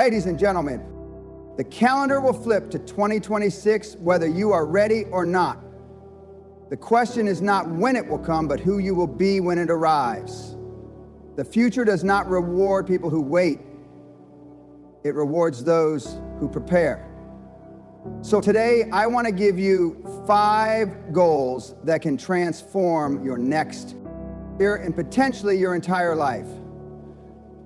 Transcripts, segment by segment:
Ladies and gentlemen, the calendar will flip to 2026 whether you are ready or not. The question is not when it will come, but who you will be when it arrives. The future does not reward people who wait. It rewards those who prepare. So today, I want to give you 5 goals that can transform your next year and potentially your entire life.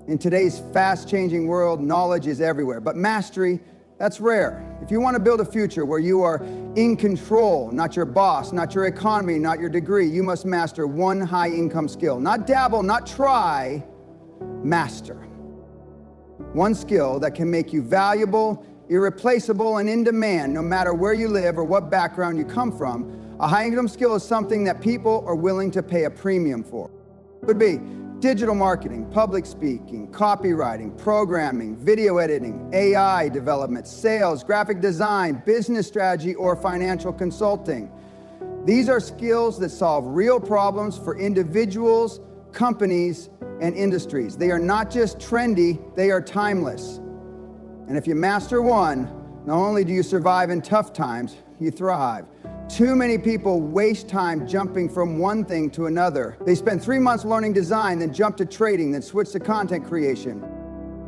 In today's fast-changing world, knowledge is everywhere, but mastery, that's rare. If you want to build a future where you are in control, not your boss, not your economy, not your degree, you must master one high-income skill. Not dabble, not try, master. One skill that can make you valuable, irreplaceable, and in demand, no matter where you live or what background you come from. A high-income skill is something that people are willing to pay a premium for. It could be digital marketing, public speaking, copywriting, programming, video editing, AI development, sales, graphic design, business strategy, or financial consulting. These are skills that solve real problems for individuals, companies, and industries. They are not just trendy, they are timeless. And if you master one, not only do you survive in tough times, you thrive. Too many people waste time jumping from one thing to another. They spend 3 months learning design, then jump to trading, then switch to content creation.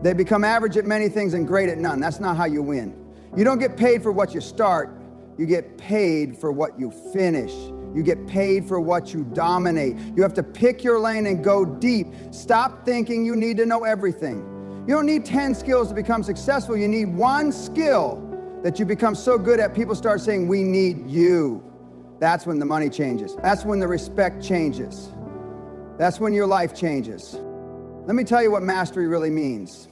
They become average at many things and great at none. That's not how you win. You don't get paid for what you start. You get paid for what you finish. You get paid for what you dominate. You have to pick your lane and go deep. Stop thinking you need to know everything. You don't need 10 skills to become successful. You need one skill that you become so good at, people start saying, we need you. That's when the money changes. That's when the respect changes. That's when your life changes. Let me tell you what mastery really means.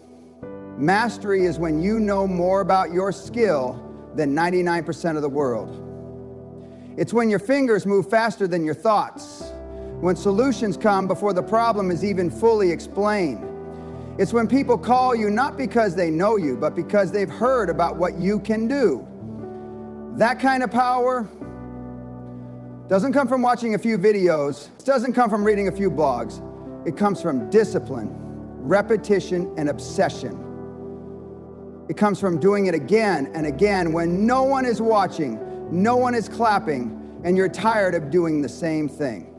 Mastery is when you know more about your skill than 99% of the world. It's when your fingers move faster than your thoughts. When solutions come before the problem is even fully explained. It's when people call you not because they know you, but because they've heard about what you can do. That kind of power doesn't come from watching a few videos. It doesn't come from reading a few blogs. It comes from discipline, repetition, and obsession. It comes from doing it again and again when no one is watching, no one is clapping, and you're tired of doing the same thing.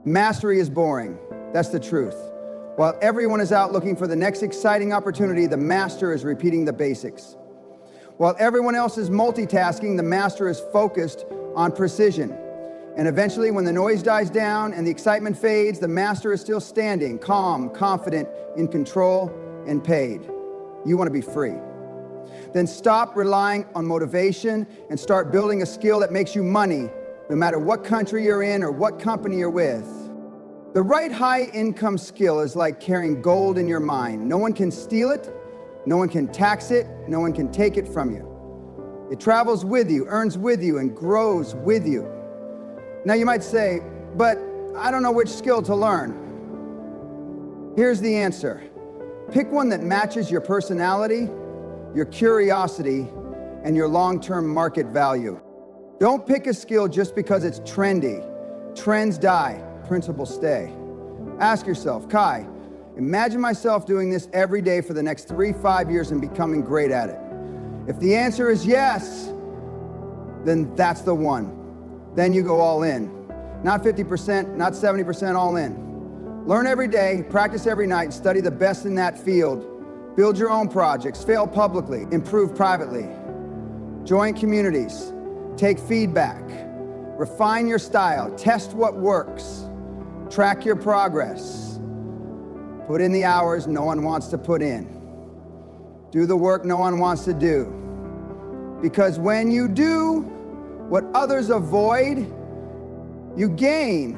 Mastery is boring. That's the truth. While everyone is out looking for the next exciting opportunity, the master is repeating the basics. While everyone else is multitasking, the master is focused on precision. And eventually, when the noise dies down and the excitement fades, the master is still standing, calm, confident, in control, and paid. You want to be free. Then stop relying on motivation and start building a skill that makes you money, no matter what country you're in or what company you're with. The right high-income skill is like carrying gold in your mind. No one can steal it, no one can tax it, no one can take it from you. It travels with you, earns with you, and grows with you. Now you might say, but I don't know which skill to learn. Here's the answer. Pick one that matches your personality, your curiosity, and your long-term market value. Don't pick a skill just because it's trendy. Trends die. Principles stay. Ask yourself, Kai, imagine myself doing this every day for the next 3-5 years and becoming great at it. If the answer is yes, then that's the one. Then you go all in. Not 50%, not 70%, all in. Learn every day, practice every night, and study the best in that field. Build your own projects, fail publicly, improve privately. Join communities, take feedback, refine your style, test what works. Track your progress. Put in the hours no one wants to put in. Do the work no one wants to do. Because when you do what others avoid, you gain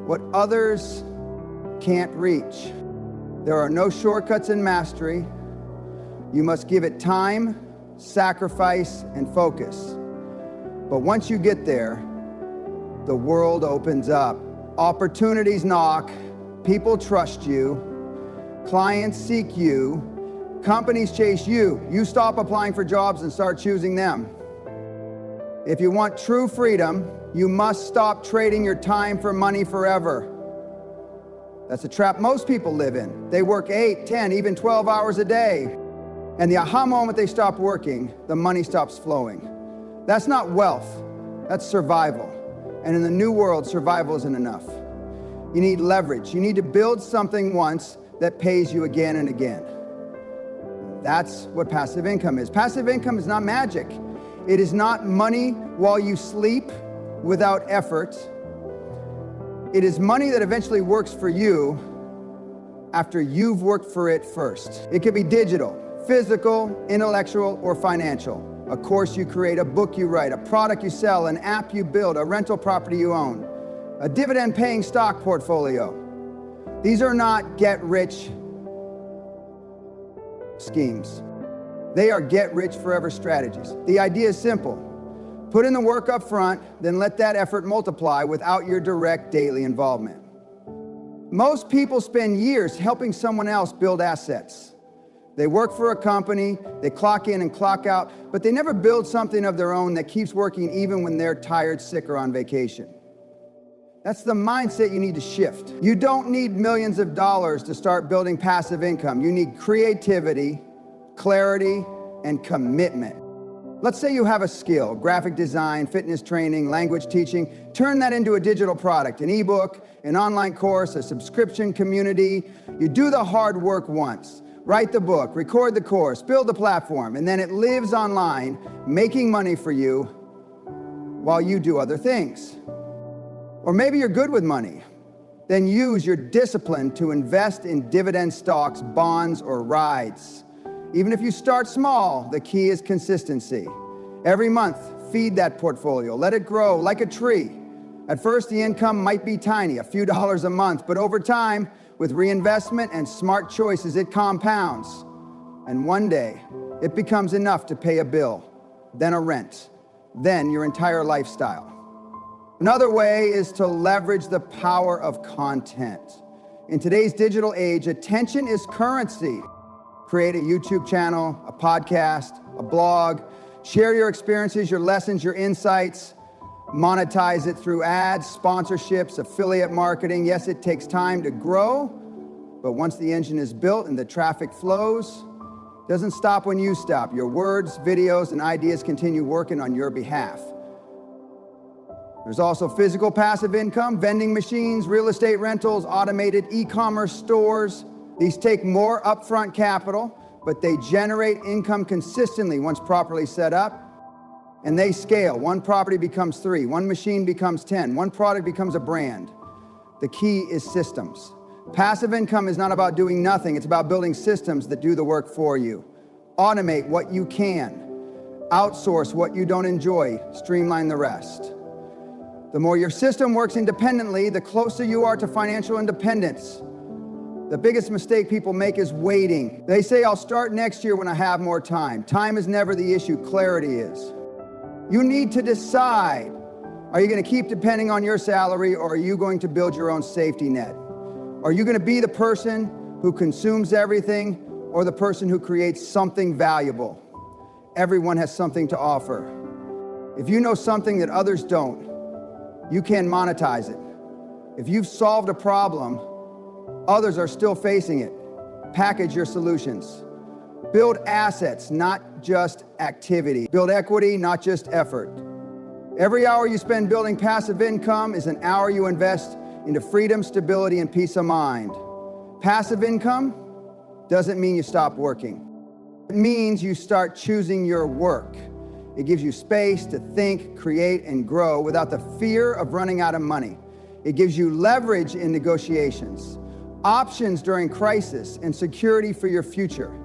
what others can't reach. There are no shortcuts in mastery. You must give it time, sacrifice, and focus. But once you get there, the world opens up. Opportunities knock, people trust you, clients seek you, companies chase you. You stop applying for jobs and start choosing them. If you want true freedom, you must stop trading your time for money forever. That's a trap most people live in. They work 8, 10, even 12 hours a day. And the aha moment they stop working, the money stops flowing. That's not wealth, that's survival. And in the new world, survival isn't enough. You need leverage. You need to build something once that pays you again and again. That's what passive income is. Passive income is not magic. It is not money while you sleep without effort. It is money that eventually works for you after you've worked for it first. It could be digital, physical, intellectual, or financial. A course you create, a book you write, a product you sell, an app you build, a rental property you own, a dividend-paying stock portfolio. These are not get-rich schemes. They are get-rich-forever strategies. The idea is simple. Put in the work up front, then let that effort multiply without your direct daily involvement. Most people spend years helping someone else build assets. They work for a company, they clock in and clock out, but they never build something of their own that keeps working even when they're tired, sick, or on vacation. That's the mindset you need to shift. You don't need millions of dollars to start building passive income. You need creativity, clarity, and commitment. Let's say you have a skill, graphic design, fitness training, language teaching. Turn that into a digital product, an ebook, an online course, a subscription community. You do the hard work once. Write the book, record the course, build the platform, and then it lives online, making money for you while you do other things. Or maybe you're good with money. Then use your discipline to invest in dividend stocks, bonds, or rides. Even if you start small, the key is consistency. Every month, feed that portfolio. Let it grow like a tree. At first, the income might be tiny, a few dollars a month, but over time, with reinvestment and smart choices, it compounds. And one day, it becomes enough to pay a bill, then a rent, then your entire lifestyle. Another way is to leverage the power of content. In today's digital age, attention is currency. Create a YouTube channel, a podcast, a blog, share your experiences, your lessons, your insights, monetize it through ads, sponsorships, affiliate marketing. Yes, it takes time to grow, but once the engine is built and the traffic flows, it doesn't stop when you stop. Your words, videos, and ideas continue working on your behalf. There's also physical passive income, vending machines, real estate rentals, automated e-commerce stores. These take more upfront capital, but they generate income consistently once properly set up. And they scale. One property becomes 3, one machine becomes 10, one product becomes a brand. The key is systems. Passive income is not about doing nothing, it's about building systems that do the work for you. Automate what you can. Outsource what you don't enjoy. Streamline the rest. The more your system works independently, the closer you are to financial independence. The biggest mistake people make is waiting. They say, I'll start next year when I have more time. Time is never the issue, clarity is. You need to decide, are you going to keep depending on your salary, or are you going to build your own safety net? Are you going to be the person who consumes everything, or the person who creates something valuable? Everyone has something to offer. If you know something that others don't, you can monetize it. If you've solved a problem, others are still facing it. Package your solutions. Build assets, not just activity. Build equity, not just effort. Every hour you spend building passive income is an hour you invest into freedom, stability, and peace of mind. Passive income doesn't mean you stop working. It means you start choosing your work. It gives you space to think, create, and grow without the fear of running out of money. It gives you leverage in negotiations, options during crisis, and security for your future.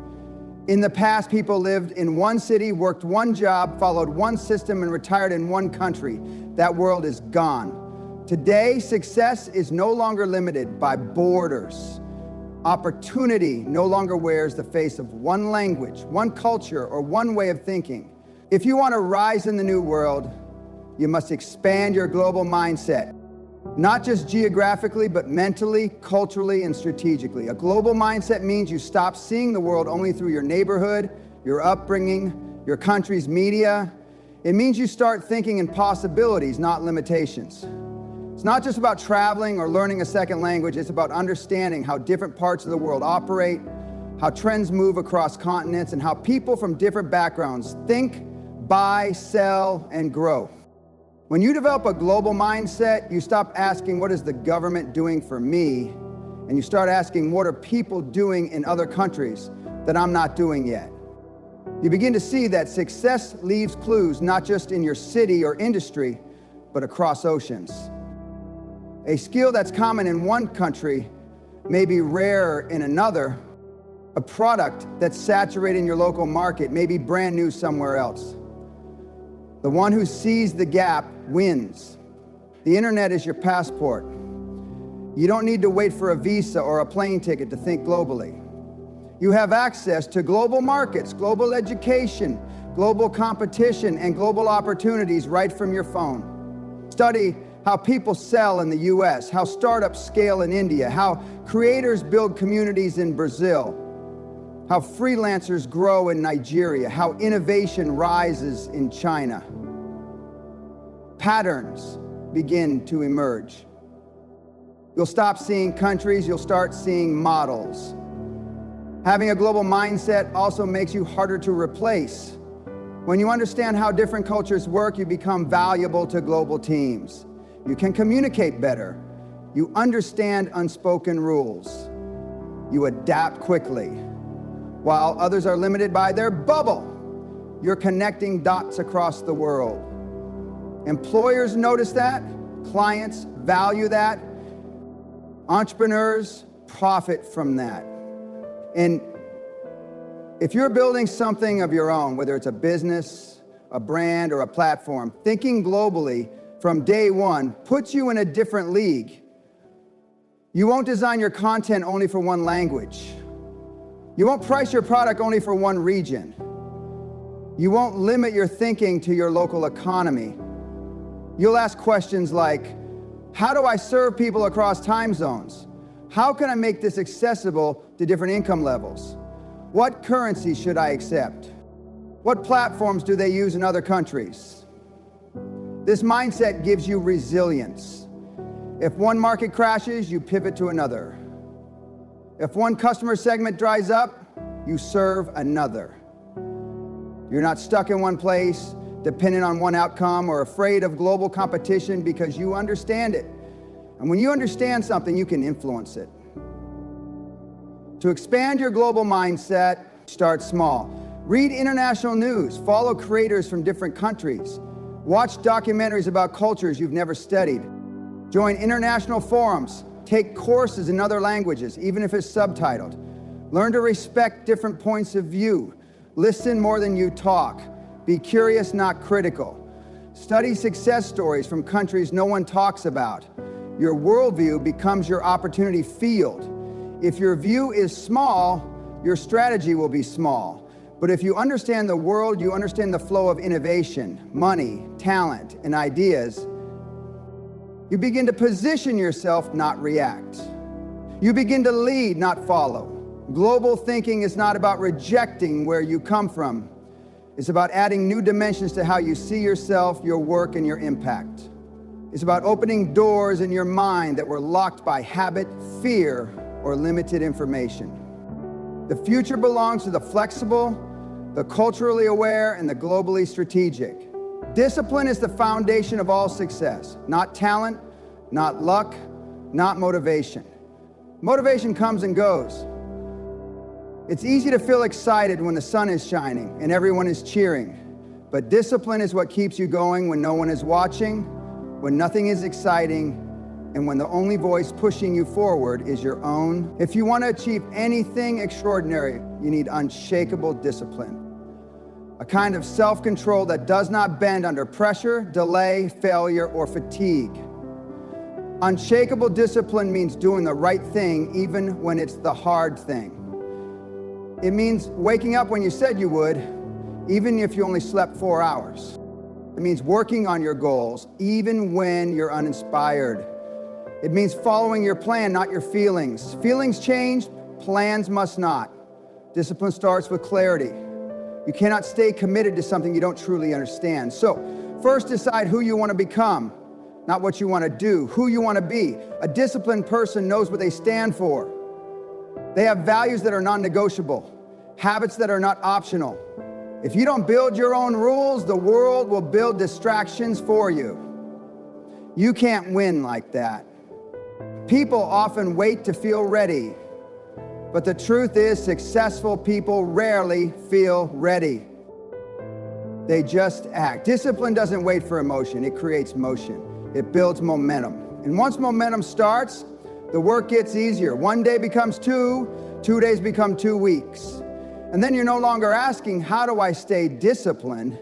In the past, people lived in one city, worked one job, followed one system, and retired in one country. That world is gone. Today, success is no longer limited by borders. Opportunity no longer wears the face of one language, one culture, or one way of thinking. If you want to rise in the new world, you must expand your global mindset. Not just geographically, but mentally, culturally, and strategically. A global mindset means you stop seeing the world only through your neighborhood, your upbringing, your country's media. It means you start thinking in possibilities, not limitations. It's not just about traveling or learning a second language, it's about understanding how different parts of the world operate, how trends move across continents, and how people from different backgrounds think, buy, sell, and grow. When you develop a global mindset, you stop asking, what is the government doing for me? And you start asking, what are people doing in other countries that I'm not doing yet? You begin to see that success leaves clues not just in your city or industry, but across oceans. A skill that's common in one country may be rare in another. A product that's saturated in your local market may be brand new somewhere else. The one who sees the gap wins. The internet is your passport. You don't need to wait for a visa or a plane ticket to think globally. You have access to global markets, global education, global competition, and global opportunities right from your phone. Study how people sell in the US, how startups scale in India, how creators build communities in Brazil, how freelancers grow in Nigeria, how innovation rises in China. Patterns begin to emerge. You'll stop seeing countries, you'll start seeing models. Having a global mindset also makes you harder to replace. When you understand how different cultures work, you become valuable to global teams. You can communicate better. You understand unspoken rules. You adapt quickly. While others are limited by their bubble, you're connecting dots across the world. Employers notice that, clients value that, entrepreneurs profit from that. And if you're building something of your own, whether it's a business, a brand, or a platform, thinking globally from day one puts you in a different league. You won't design your content only for one language. You won't price your product only for one region. You won't limit your thinking to your local economy. You'll ask questions like, how do I serve people across time zones? How can I make this accessible to different income levels? What currency should I accept? What platforms do they use in other countries? This mindset gives you resilience. If one market crashes, you pivot to another. If one customer segment dries up, you serve another. You're not stuck in one place, dependent on one outcome, or afraid of global competition because you understand it. And when you understand something, you can influence it. To expand your global mindset, start small. Read international news, follow creators from different countries, watch documentaries about cultures you've never studied, join international forums, take courses in other languages, even if it's subtitled. Learn to respect different points of view. Listen more than you talk. Be curious, not critical. Study success stories from countries no one talks about. Your worldview becomes your opportunity field. If your view is small, your strategy will be small. But if you understand the world, you understand the flow of innovation, money, talent, and ideas, you begin to position yourself, not react. You begin to lead, not follow. Global thinking is not about rejecting where you come from. It's about adding new dimensions to how you see yourself, your work, and your impact. It's about opening doors in your mind that were locked by habit, fear, or limited information. The future belongs to the flexible, the culturally aware, and the globally strategic. Discipline is the foundation of all success, not talent, not luck, not motivation. Motivation comes and goes. It's easy to feel excited when the sun is shining and everyone is cheering, but discipline is what keeps you going when no one is watching, when nothing is exciting, and when the only voice pushing you forward is your own. If you want to achieve anything extraordinary, you need unshakable discipline. A kind of self-control that does not bend under pressure, delay, failure, or fatigue. Unshakable discipline means doing the right thing even when it's the hard thing. It means waking up when you said you would, even if you only slept 4 hours. It means working on your goals, even when you're uninspired. It means following your plan, not your feelings. Feelings change, plans must not. Discipline starts with clarity. You cannot stay committed to something you don't truly understand. So, first decide who you want to become, not what you want to do, who you want to be. A disciplined person knows what they stand for. They have values that are non-negotiable, habits that are not optional. If you don't build your own rules, the world will build distractions for you. You can't win like that. People often wait to feel ready, but the truth is successful people rarely feel ready. They just act. Discipline doesn't wait for emotion, it creates motion. It builds momentum. And once momentum starts, the work gets easier. One day becomes 2 days become 2 weeks. And then you're no longer asking, how do I stay disciplined?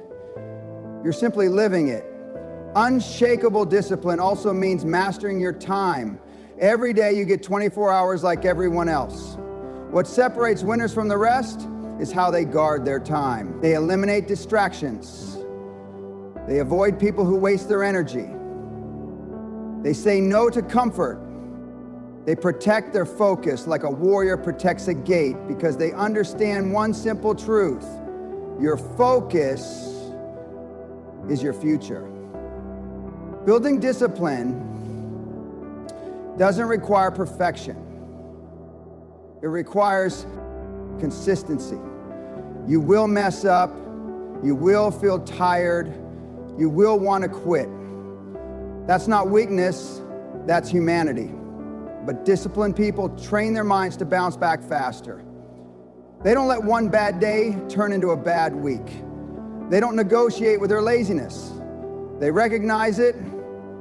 You're simply living it. Unshakable discipline also means mastering your time. Every day you get 24 hours like everyone else. What separates winners from the rest is how they guard their time. They eliminate distractions. They avoid people who waste their energy. They say no to comfort. They protect their focus like a warrior protects a gate because they understand one simple truth. Your focus is your future. Building discipline doesn't require perfection. It requires consistency. You will mess up. You will feel tired. You will want to quit. That's not weakness, that's humanity. But disciplined people train their minds to bounce back faster. They don't let one bad day turn into a bad week. They don't negotiate with their laziness. They recognize it,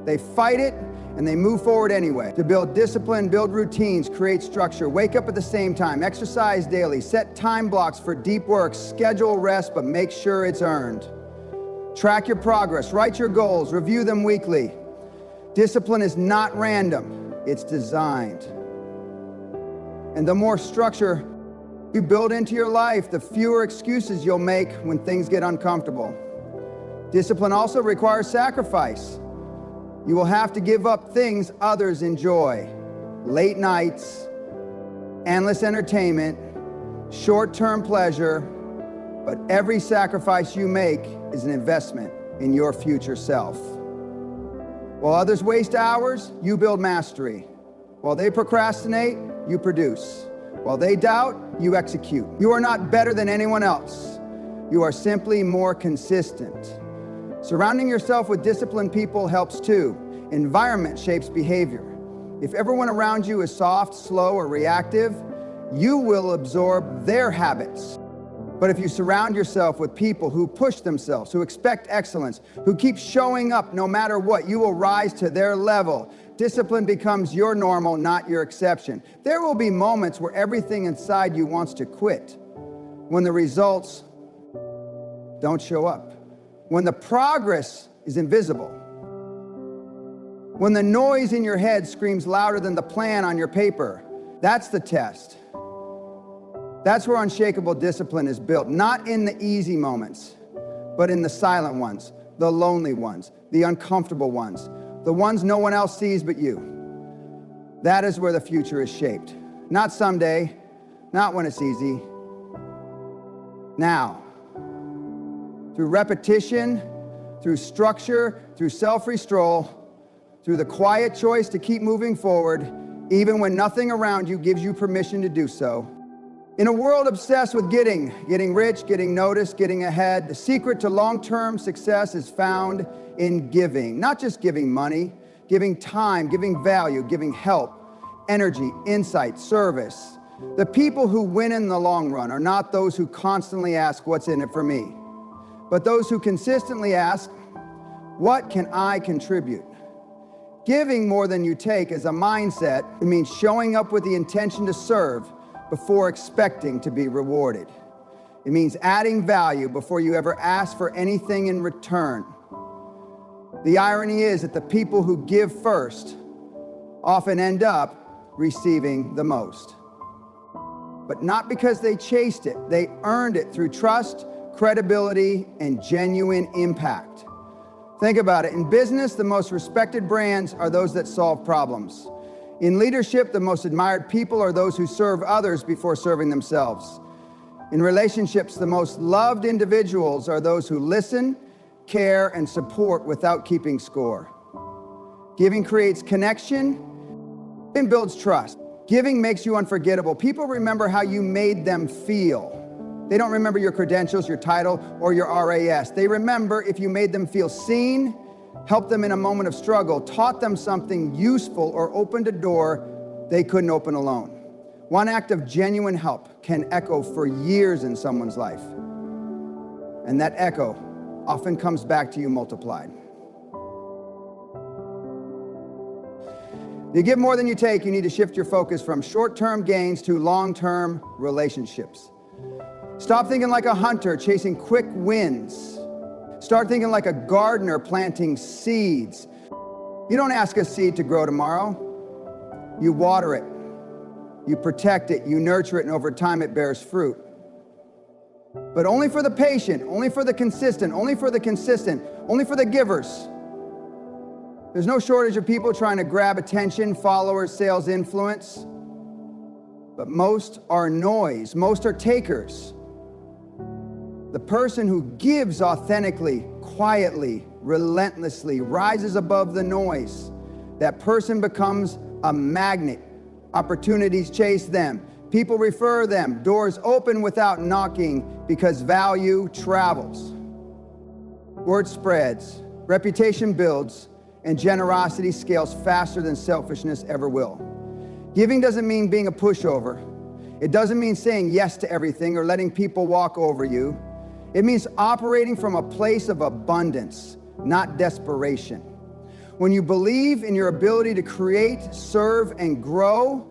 they fight it, and they move forward anyway. To build discipline, build routines, create structure, wake up at the same time, exercise daily, set time blocks for deep work, schedule rest, but make sure it's earned. Track your progress, write your goals, review them weekly. Discipline is not random, it's designed. And the more structure you build into your life, the fewer excuses you'll make when things get uncomfortable. Discipline also requires sacrifice. You will have to give up things others enjoy. Late nights, endless entertainment, short-term pleasure, but every sacrifice you make is an investment in your future self. While others waste hours, you build mastery. While they procrastinate, you produce. While they doubt, you execute. You are not better than anyone else. You are simply more consistent. Surrounding yourself with disciplined people helps too. Environment shapes behavior. If everyone around you is soft, slow, or reactive, you will absorb their habits. But if you surround yourself with people who push themselves, who expect excellence, who keep showing up no matter what, you will rise to their level. Discipline becomes your normal, not your exception. There will be moments where everything inside you wants to quit, when the results don't show up, when the progress is invisible, when the noise in your head screams louder than the plan on your paper. That's the test. That's where unshakable discipline is built, not in the easy moments, but in the silent ones, the lonely ones, the uncomfortable ones, the ones no one else sees but you. That is where the future is shaped. Not someday, not when it's easy. Now. Through repetition, through structure, through self-restraint, through the quiet choice to keep moving forward, even when nothing around you gives you permission to do so. In a world obsessed with getting rich, getting noticed, getting ahead, the secret to long-term success is found in giving. Not just giving money, giving time, giving value, giving help, energy, insight, service. The people who win in the long run are not those who constantly ask, what's in it for me? But those who consistently ask, what can I contribute? Giving more than you take is a mindset. It means showing up with the intention to serve before expecting to be rewarded. It means adding value before you ever ask for anything in return. The irony is that the people who give first often end up receiving the most. But not because they chased it, they earned it through trust, credibility, and genuine impact. Think about it. In business, the most respected brands are those that solve problems. In leadership, the most admired people are those who serve others before serving themselves. In relationships, the most loved individuals are those who listen, care, and support without keeping score. Giving creates connection and builds trust. Giving makes you unforgettable. People remember how you made them feel. They don't remember your credentials, your title, or your RAS. They remember if you made them feel seen, helped them in a moment of struggle, taught them something useful, or opened a door they couldn't open alone. One act of genuine help can echo for years in someone's life. And that echo often comes back to you multiplied. You give more than you take, you need to shift your focus from short-term gains to long-term relationships. Stop thinking like a hunter, chasing quick wins. Start thinking like a gardener, planting seeds. You don't ask a seed to grow tomorrow. You water it, you protect it, you nurture it, and over time it bears fruit. But only for the patient, only for the consistent, only for the givers. There's no shortage of people trying to grab attention, followers, sales, influence. But most are noise, most are takers. The person who gives authentically, quietly, relentlessly, rises above the noise. That person becomes a magnet. Opportunities chase them. People refer them. Doors open without knocking because value travels. Word spreads, reputation builds, and generosity scales faster than selfishness ever will. Giving doesn't mean being a pushover. It doesn't mean saying yes to everything or letting people walk over you. It means operating from a place of abundance, not desperation. When you believe in your ability to create, serve, and grow,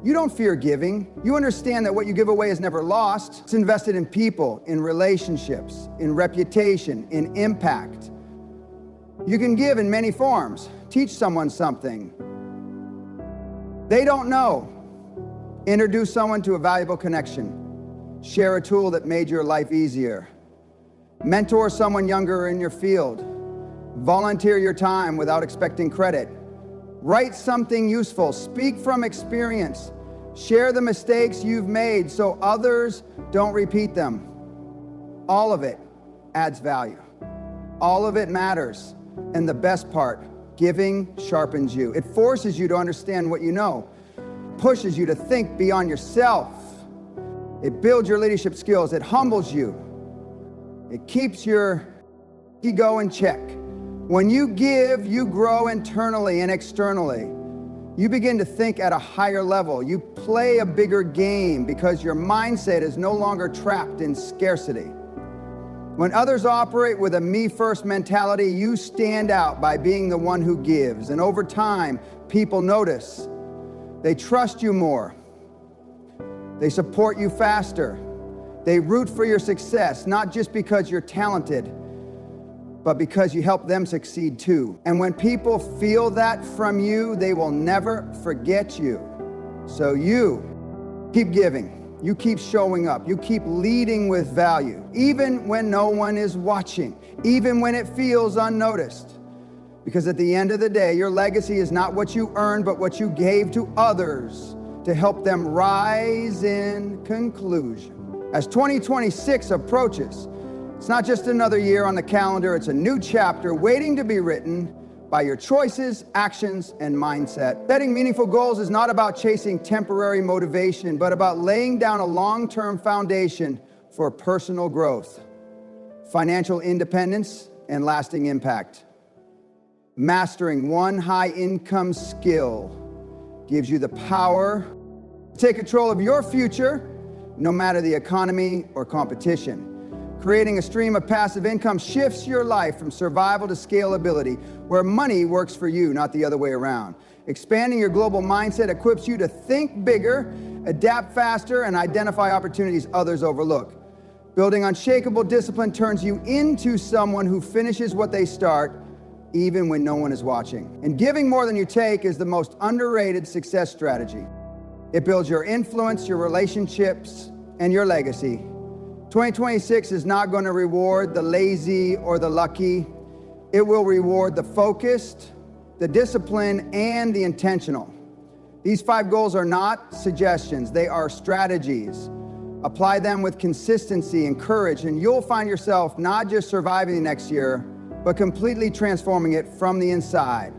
you don't fear giving. You understand that what you give away is never lost. It's invested in people, in relationships, in reputation, in impact. You can give in many forms. Teach someone something they don't know. Introduce someone to a valuable connection. Share a tool that made your life easier. Mentor someone younger in your field. Volunteer your time without expecting credit. Write something useful. Speak from experience. Share the mistakes you've made so others don't repeat them. All of it adds value. All of it matters. And the best part, giving sharpens you. It forces you to understand what you know. It pushes you to think beyond yourself. It builds your leadership skills. It humbles you. It keeps your ego in check. When you give, you grow internally and externally. You begin to think at a higher level. You play a bigger game because your mindset is no longer trapped in scarcity. When others operate with a me-first mentality, you stand out by being the one who gives. And over time, people notice. They trust you more. They support you faster. They root for your success, not just because you're talented, but because you help them succeed too. And when people feel that from you, they will never forget you. So you keep giving. You keep showing up. You keep leading with value, even when no one is watching, even when it feels unnoticed. Because at the end of the day, your legacy is not what you earned, but what you gave to others to help them rise in conclusion. As 2026 approaches, it's not just another year on the calendar, it's a new chapter waiting to be written by your choices, actions, and mindset. Setting meaningful goals is not about chasing temporary motivation, but about laying down a long-term foundation for personal growth, financial independence, and lasting impact. Mastering one high-income skill gives you the power to take control of your future, no matter the economy or competition. Creating a stream of passive income shifts your life from survival to scalability, where money works for you, not the other way around. Expanding your global mindset equips you to think bigger, adapt faster, and identify opportunities others overlook. Building unshakable discipline turns you into someone who finishes what they start, even when no one is watching. And giving more than you take is the most underrated success strategy. It builds your influence, your relationships, and your legacy. 2026 is not going to reward the lazy or the lucky. It will reward the focused, the disciplined, and the intentional. These 5 goals are not suggestions, they are strategies. Apply them with consistency and courage, and you'll find yourself not just surviving the next year, but completely transforming it from the inside.